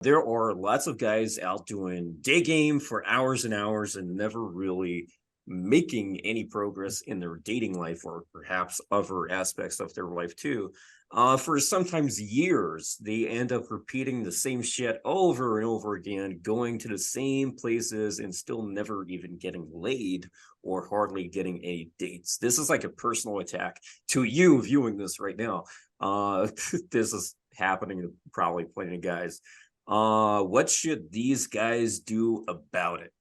There are lots of guys out doing day game for hours and hours and never really making any progress in their dating life or perhaps other aspects of their life too. For sometimes years, they end up repeating the same shit over and over again, going to the same places and still never even getting laid or hardly getting any dates. This is like a personal attack to you viewing this right now. This is happening to probably plenty of guys. What should these guys do about it?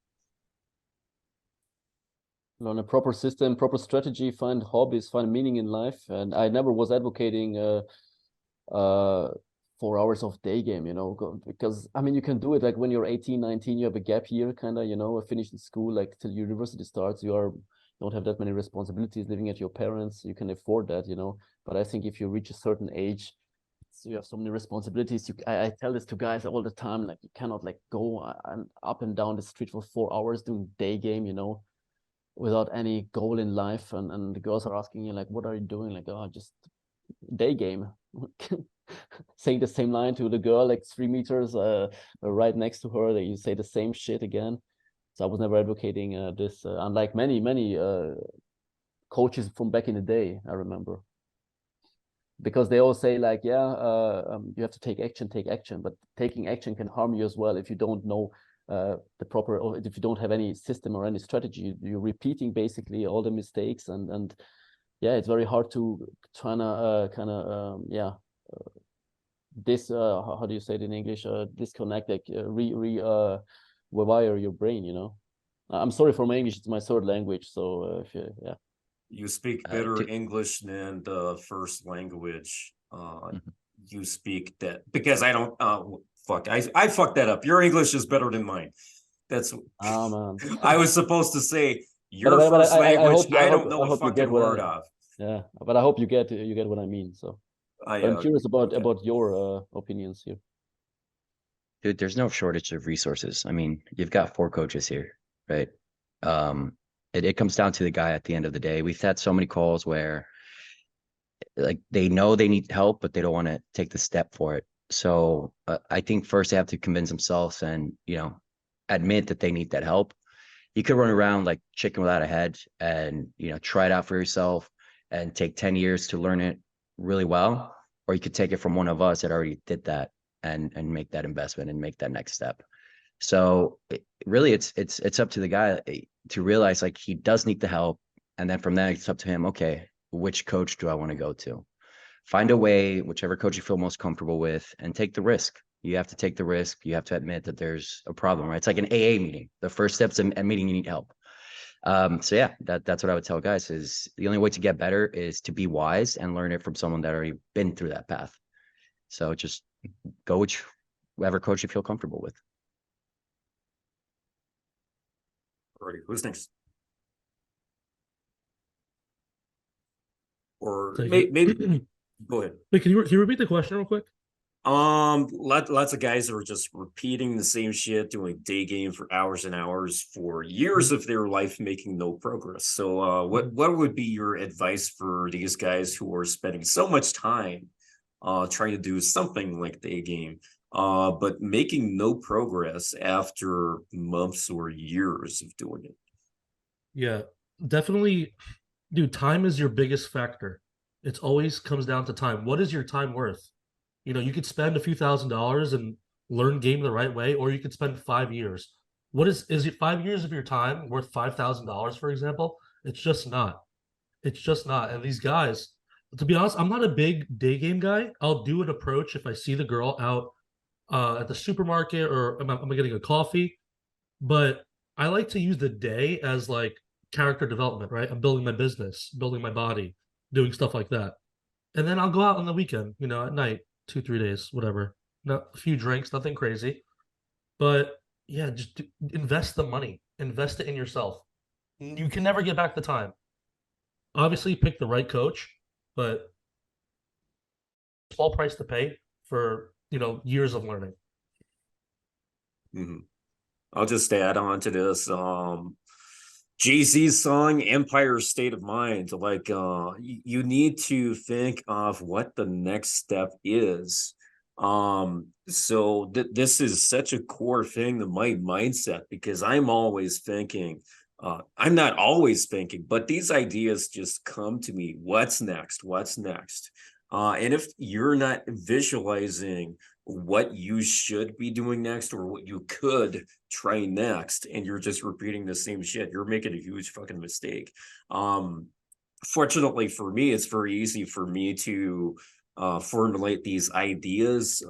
Learn a proper system, proper strategy, find hobbies, find meaning in life. And I never was advocating 4 hours of day game, because I mean, you can do it like when you're 18, 19, you have a gap year, kind of, finishing school, like till university starts, don't have that many responsibilities, living at your parents, you can afford that. But I think if you reach a certain age, so you have so many responsibilities. I tell this to guys all the time, like you cannot like go up and down the street for 4 hours doing day game, without any goal in life. And the girls are asking you like, what are you doing? Like, oh, just day game. Saying the same line to the girl like 3 meters right next to her, that you say the same shit again. So I was never advocating this, unlike many coaches from back in the day, I remember. Because they all say like, yeah, you have to take action, but taking action can harm you as well if you don't know the proper, or if you don't have any system or any strategy. You're repeating basically all the mistakes, and yeah, it's very hard to try to how do you say it in English? Disconnect, like rewire your brain. I'm sorry for my English; it's my third language. So yeah. You speak better English than the first language. You speak that because I don't. Fuck, I fucked that up. Your English is better than mine. That's. Man. I was supposed to say your but first language. I hope don't know a you get fucking word of. Yeah, but I hope you get what I mean. So, but I'm curious about your opinions here. Dude, there's no shortage of resources. I mean, you've got 4 coaches here, right? It comes down to the guy at the end of the day. We've had so many calls where like they know they need help, but they don't want to take the step for it. So I think first they have to convince themselves and, admit that they need that help. You could run around like chicken without a head and, try it out for yourself and take 10 years to learn it really well. Or you could take it from one of us that already did that and make that investment and make that next step. So really it's up to the guy to realize like he does need the help. And then from there, it's up to him. Okay, which coach do I want to go to? Find a way, whichever coach you feel most comfortable with, and take the risk. You have to take the risk. You have to admit that there's a problem, right? It's like an AA meeting. The first step's admitting you need help. So yeah, that's what I would tell guys is the only way to get better is to be wise and learn it from someone that already been through that path. So just go with whoever coach you feel comfortable with. Alrighty, who's next? Or maybe go ahead. Wait, can you repeat the question real quick? Lots of guys that are just repeating the same shit, doing day game for hours and hours for years of their life, making no progress. So, what would be your advice for these guys who are spending so much time, trying to do something like day game, but making no progress after months or years of doing it? Yeah, definitely, dude. Time is your biggest factor. It always comes down to time. What is your time worth? You could spend a few $1,000s and learn game the right way, or you could spend 5 years. What is it 5 years of your time worth $5,000, for example? It's just not. It's just not. And these guys, to be honest, I'm not a big day game guy. I'll do an approach if I see the girl out at the supermarket or I'm getting a coffee. But I like to use the day as like character development, right? I'm building my business, building my body, doing stuff like that. And then I'll go out on the weekend, at night, 2-3 days, whatever. Not a few drinks, nothing crazy. But yeah, just invest the money, invest it in yourself. You can never get back the time. Obviously, pick the right coach, but small price to pay for years of learning. I'll just add on to this. Jay-Z's song Empire State of Mind, like you need to think of what the next step is. So this is such a core thing to my mindset, because I'm always thinking, I'm not always thinking, but these ideas just come to me. What's next? What's next? And if you're not visualizing what you should be doing next or what you could try next, and you're just repeating the same shit, you're making a huge fucking mistake. Fortunately for me, it's very easy for me to formulate these ideas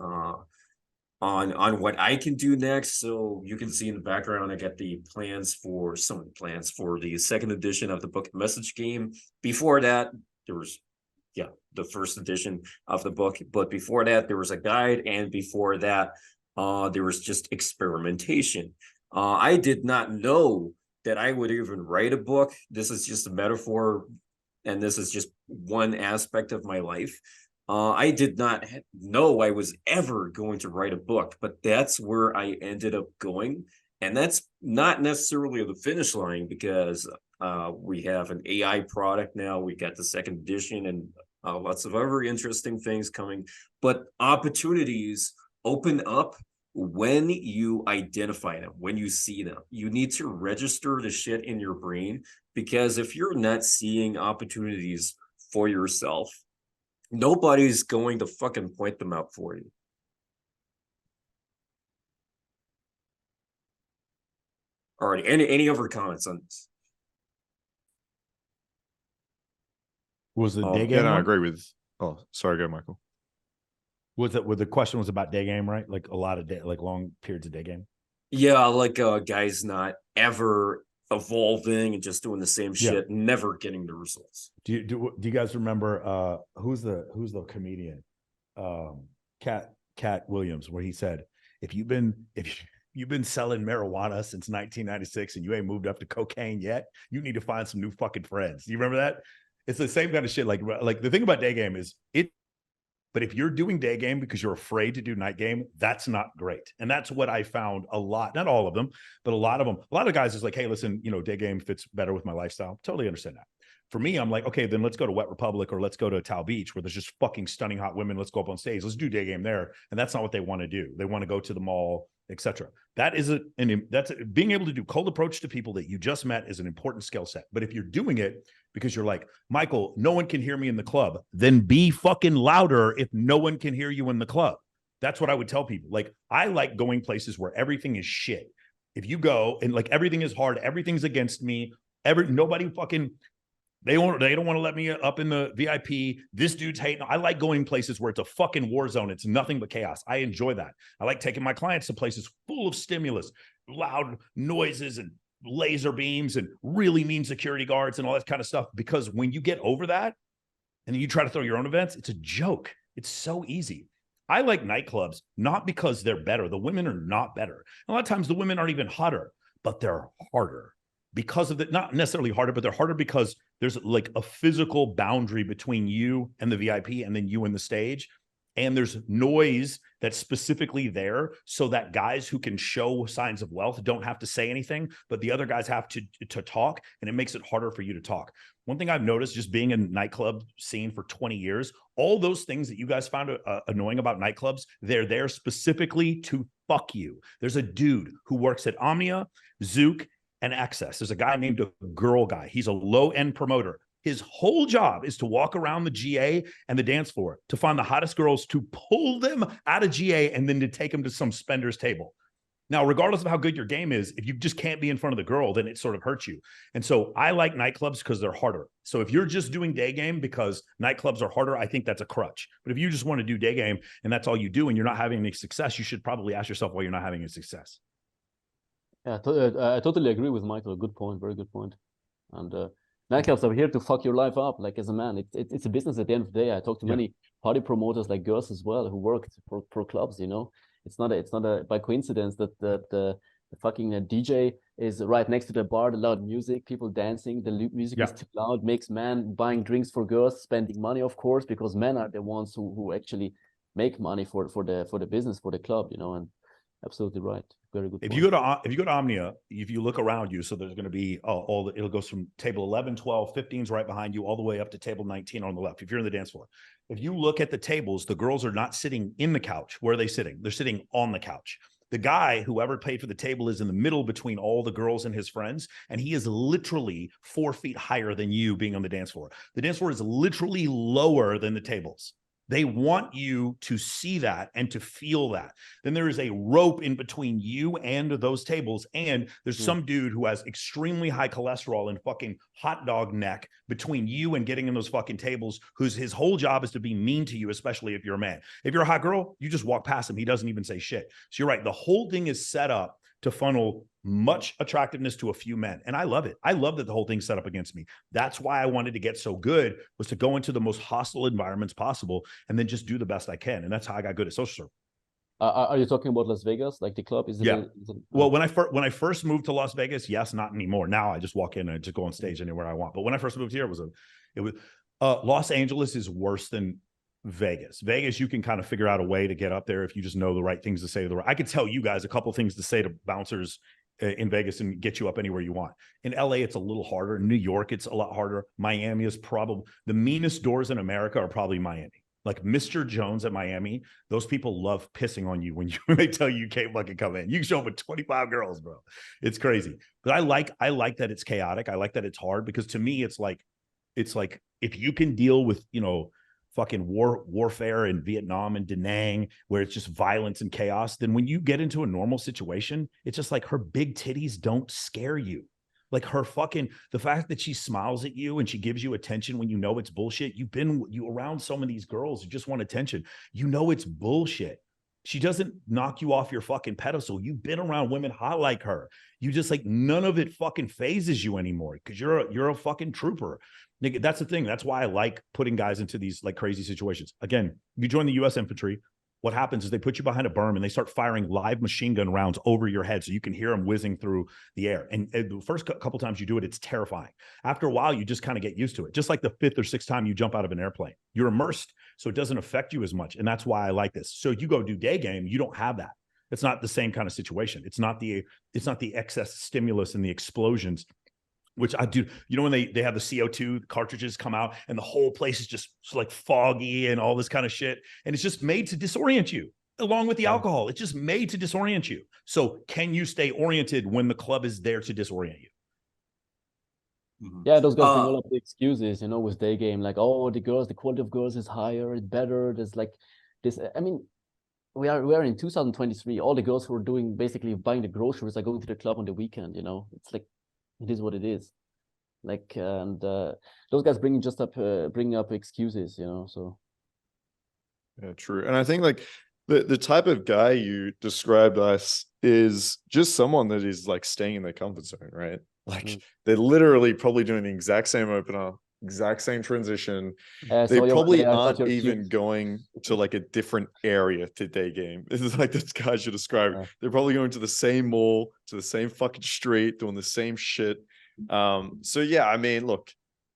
on what I can do next. So you can see in the background, I got the plans for some of the plans for the second edition of the book message game. Before that, there was the first edition of the book, but before that there was a guide, and before that there was just experimentation. I did not know that I would even write a book. This is just a metaphor, and this is just one aspect of my life. I did not know I was ever going to write a book, but that's where I ended up going. And that's not necessarily the finish line, because we have an AI product now. We got the second edition, and lots of other interesting things coming. But opportunities open up when you identify them, when you see them. You need to register the shit in your brain, because if you're not seeing opportunities for yourself, nobody's going to fucking point them out for you. All right, any other comments on this? Was the Oh, day yeah, game? Yeah, no, I one? agree with. Oh, sorry, go, Michael. Was it? The question was about day game, right? Like a lot of day, like long periods of day game. Yeah, like guys not ever evolving and just doing the same shit, never getting the results. Do you guys remember who's the comedian? Cat Williams, where he said, if you've been selling marijuana since 1996 and you ain't moved up to cocaine yet, you need to find some new fucking friends. Do you remember that? It's the same kind of shit. Like the thing about day game is but if you're doing day game because you're afraid to do night game, that's not great. And that's what I found a lot, not all of them, but a lot of them. A lot of guys is like, hey, listen, day game fits better with my lifestyle. Totally understand that. For me, I'm like, okay, then let's go to Wet Republic or let's go to Tao Beach where there's just fucking stunning hot women. Let's go up on stage. Let's do day game there. And that's not what they want to do. They want to go to the mall, etc. That is that's being able to do cold approach to people that you just met is an important skill set. But if you're doing it because you're like, Michael, no one can hear me in the club, then be fucking louder if no one can hear you in the club. That's what I would tell people. Like, I like going places where everything is shit. If you go and like everything is hard, everything's against me, nobody fucking, they don't want to let me up in the VIP. This dude's hating. I like going places where it's a fucking war zone. It's nothing but chaos. I enjoy that. I like taking my clients to places full of stimulus, loud noises and laser beams and really mean security guards and all that kind of stuff. Because when you get over that and then you try to throw your own events, it's a joke. It's so easy. I like nightclubs, not because they're better. The women are not better. A lot of times the women aren't even hotter, but they're harder. Because of not necessarily harder, but they're harder because there's like a physical boundary between you and the VIP and then you and the stage. And there's noise that's specifically there so that guys who can show signs of wealth don't have to say anything, but the other guys have to talk, and it makes it harder for you to talk. One thing I've noticed just being in nightclub scene for 20 years, all those things that you guys found annoying about nightclubs, they're there specifically to fuck you. There's a dude who works at Omnia, Zook, and Access. There's a guy named a Girl Guy. He's a low-end promoter. His whole job is to walk around the GA and the dance floor to find the hottest girls, to pull them out of GA and then to take them to some spender's table. Now, regardless of how good your game is, if you just can't be in front of the girl, then it sort of hurts you. And so I like nightclubs because they're harder. So if you're just doing day game because nightclubs are harder, I think that's a crutch. But if you just want to do day game and that's all you do and you're not having any success, you should probably ask yourself why you're not having any success. Yeah, I totally agree with Michael. Good point, very good point. And nightclubs are here to fuck your life up. Like, as a man, it's a business at the end of the day. I talk to many party promoters, like girls as well, who worked for clubs. It's not by coincidence that the fucking DJ is right next to the bar, the loud music, people dancing. The music is too loud, makes men buying drinks for girls, spending money, of course, because men are the ones who actually make money for the business, for the club. And Absolutely right. Very good If point. you go to Omnia, if you look around you, so there's going to be it'll go from table 11, 12, 15's right behind you, all the way up to table 19 on the left. If you're in the dance floor, if you look at the tables, the girls are not sitting in the couch. Where are they sitting? They're sitting on the couch. The guy, whoever paid for the table, is in the middle between all the girls and his friends, and he is literally 4 feet higher than you being on the dance floor. The dance floor is literally lower than the tables. They want you to see that and to feel that. Then there is a rope in between you and those tables. And there's some dude who has extremely high cholesterol and fucking hot dog neck between you and getting in those fucking tables, his whole job is to be mean to you, especially if you're a man. If you're a hot girl, you just walk past him. He doesn't even say shit. So you're right. The whole thing is set up to funnel much attractiveness to a few men. And I love it. I love that the whole thing's set up against me. That's why I wanted to get so good, was to go into the most hostile environments possible and then just do the best I can. And that's how I got good at social circle. Are you talking about Las Vegas, like the club? Is it? Yeah. Well, when I first moved to Las Vegas, yes, not anymore. Now I just walk in and just go on stage anywhere I want. But when I first moved here, it was Los Angeles is worse than Vegas. Vegas, you can kind of figure out a way to get up there if you just know the right things to say. I could tell you guys a couple things to say to bouncers in Vegas and get you up anywhere you want. In LA, it's a little harder. In New York, it's a lot harder. Miami is probably the meanest doors in America are probably Miami. Like Mr. Jones at Miami, those people love pissing on you when they tell you can't fucking come in. You can show up with 25 girls, bro. It's crazy. But I like that it's chaotic. I like that it's hard, because to me, it's like if you can deal with, fucking warfare in Vietnam and Da Nang, where it's just violence and chaos, then when you get into a normal situation, it's just like her big titties don't scare you. Like the fact that she smiles at you and she gives you attention when you know it's bullshit. You around some of these girls who just want attention. You know it's bullshit. She doesn't knock you off your fucking pedestal. You've been around women hot like her. You just like, none of it fucking phases you anymore, because you're a fucking trooper. Nigga, that's the thing. That's why I like putting guys into these like crazy situations. Again, you join the U.S. infantry. What happens is they put you behind a berm and they start firing live machine gun rounds over your head, so you can hear them whizzing through the air. And the first couple times you do it, it's terrifying. After a while, you just kind of get used to it. Just like the 5th or 6th time you jump out of an airplane, you're immersed, so it doesn't affect you as much. And that's why I like this. So you go do day game, you don't have that. It's not the same kind of situation. It's not the excess stimulus and the explosions, which I do. When they have the CO2 cartridges come out and the whole place is just like foggy and all this kind of shit. And it's just made to disorient you, along with the alcohol. It's just made to disorient you. So can you stay oriented when the club is there to disorient you? Yeah, those guys bring all of the excuses, with day game, like, oh, the quality of girls is higher, it's better. There's like this. I mean, we are in 2023. All the girls who are doing basically buying the groceries are going to the club on the weekend. It's like, it is what it is. Like, and those guys bringing up excuses, so. Yeah, true. And I think like the type of guy you described us is just someone that is like staying in their comfort zone, right? Like they're literally probably doing the exact same opener, exact same transition. They probably aren't even going to like a different area to day game. This is like this guy should describe it. They're probably going to the same mall, to the same fucking street, doing the same shit. So yeah, I mean, look,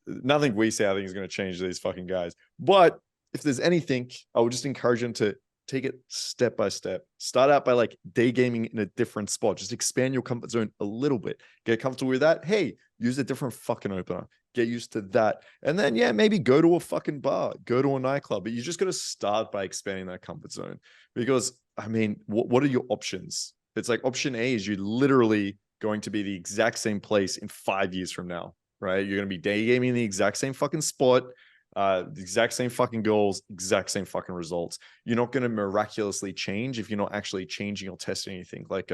nothing we say I think is going to change these fucking guys. But if there's anything, I would just encourage them to take it step by step. Start out by like day gaming in a different spot. Just expand your comfort zone a little bit. Get comfortable with that. Hey, use a different fucking opener. Get used to that. And then, yeah, maybe go to a fucking bar, go to a nightclub. But you just got to start by expanding that comfort zone. Because, I mean, what are your options? It's like option A is you're literally going to be the exact same place in 5 years from now, right? You're going to be day gaming in the exact same fucking spot, the exact same fucking goals, exact same fucking results. You're not going to miraculously change if you're not actually changing or testing anything. Like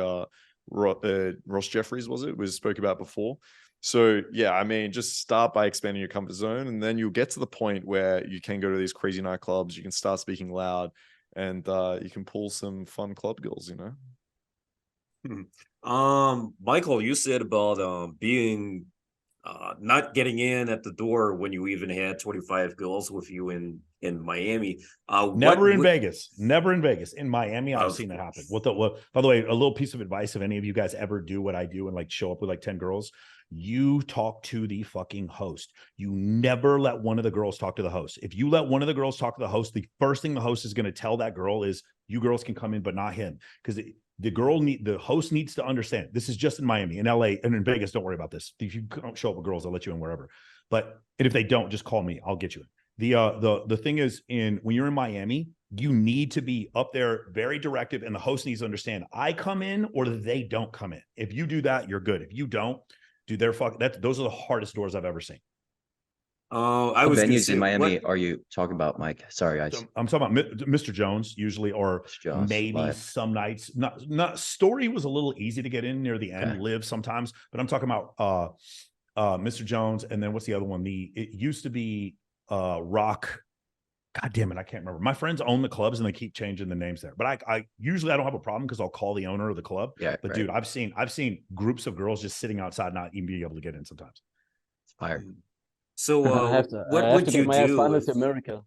Ross Jeffries, was spoke about before. So yeah, I mean, just start by expanding your comfort zone, and then you'll get to the point where you can go to these crazy nightclubs, you can start speaking loud, and you can pull some fun club girls, Michael, you said about being not getting in at the door when you even had 25 girls with you in Miami. Never in Vegas. In Miami, I've seen it happen. By the way, a little piece of advice: if any of you guys ever do what I do and like show up with like 10 girls, you talk to the fucking host. You never let one of the girls talk to the host. If you let one of the girls talk to the host, the first thing the host is going to tell that girl is, you girls can come in, but not him. Because the host needs to understand. This is just in Miami, in LA, and in Vegas. Don't worry about this. If you don't show up with girls, I'll let you in wherever. But and if they don't, just call me. I'll get you in. The thing is, when you're in Miami, you need to be up there very directive, and the host needs to understand. I come in or they don't come in. If you do that, you're good. If you don't, dude, those are the hardest doors I've ever seen. Oh, I What was gonna venues say, in Miami what, are you talking about, Mike? Sorry, So I'm talking about Mr. Jones usually, or Mr. Jones, maybe Live. some nights. Not Story was a little easy to get in near the end. Okay. Live sometimes, but I'm talking about Mr. Jones, and then what's the other one? It used to be Rock. God damn it, I can't remember. My friends own the clubs and they keep changing the names there. But I usually don't have a problem because I'll call the owner of the club. Yeah, but right. dude, I've seen groups of girls just sitting outside, not even being able to get in sometimes. It's fire. so I have to. what I have would to you get my ass do finally if, to America.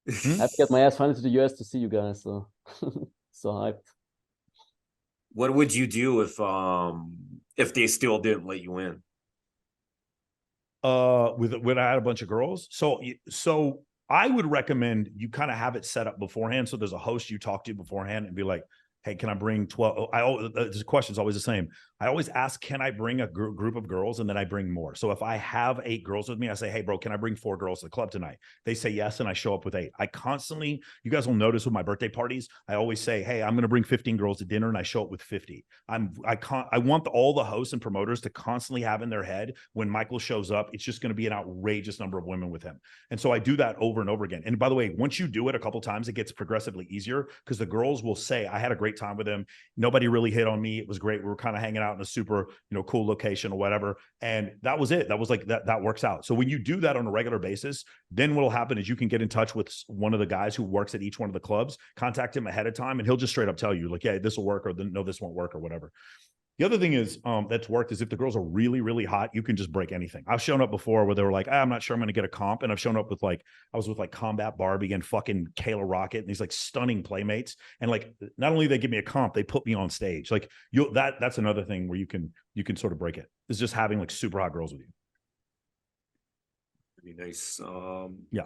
I Hmm? have to get my ass finally to the US to see you guys. So, so hyped. what would you do if they still didn't let you in? When I had a bunch of girls. So I would recommend you kind of have it set up beforehand. So there's a host you talk to beforehand and be like, hey, can I bring 12? The question's always the same. I always ask, can I bring a group of girls? And then I bring more. So if I have 8 girls with me, I say, hey, bro, can I bring 4 girls to the club tonight? They say yes, and I show up with 8. I constantly, you guys will notice with my birthday parties, I always say, hey, I'm going to bring 15 girls to dinner, and I show up with 50. I want all the hosts and promoters to constantly have in their head when Michael shows up, it's just going to be an outrageous number of women with him. And so I do that over and over again. And by the way, once you do it a couple times, it gets progressively easier because the girls will say, I had a great time with him. Nobody really hit on me. It was great. We were kind of hanging out in a super, cool location or whatever. And that was it. That was like that works out. So when you do that on a regular basis, then what'll happen is you can get in touch with one of the guys who works at each one of the clubs, contact him ahead of time, and he'll just straight up tell you like, yeah, this will work, or no, this won't work, or whatever. The other thing is that's worked is if the girls are really, really hot, you can just break anything. I've shown up before where they were like, I'm not sure I'm going to get a comp. And I've shown up with I was with Combat Barbie and fucking Kayla Rocket and these like stunning playmates. And like, not only they give me a comp, they put me on stage. Like that's another thing where you can sort of break it. Is just having like super hot girls with you. Pretty nice. Yeah.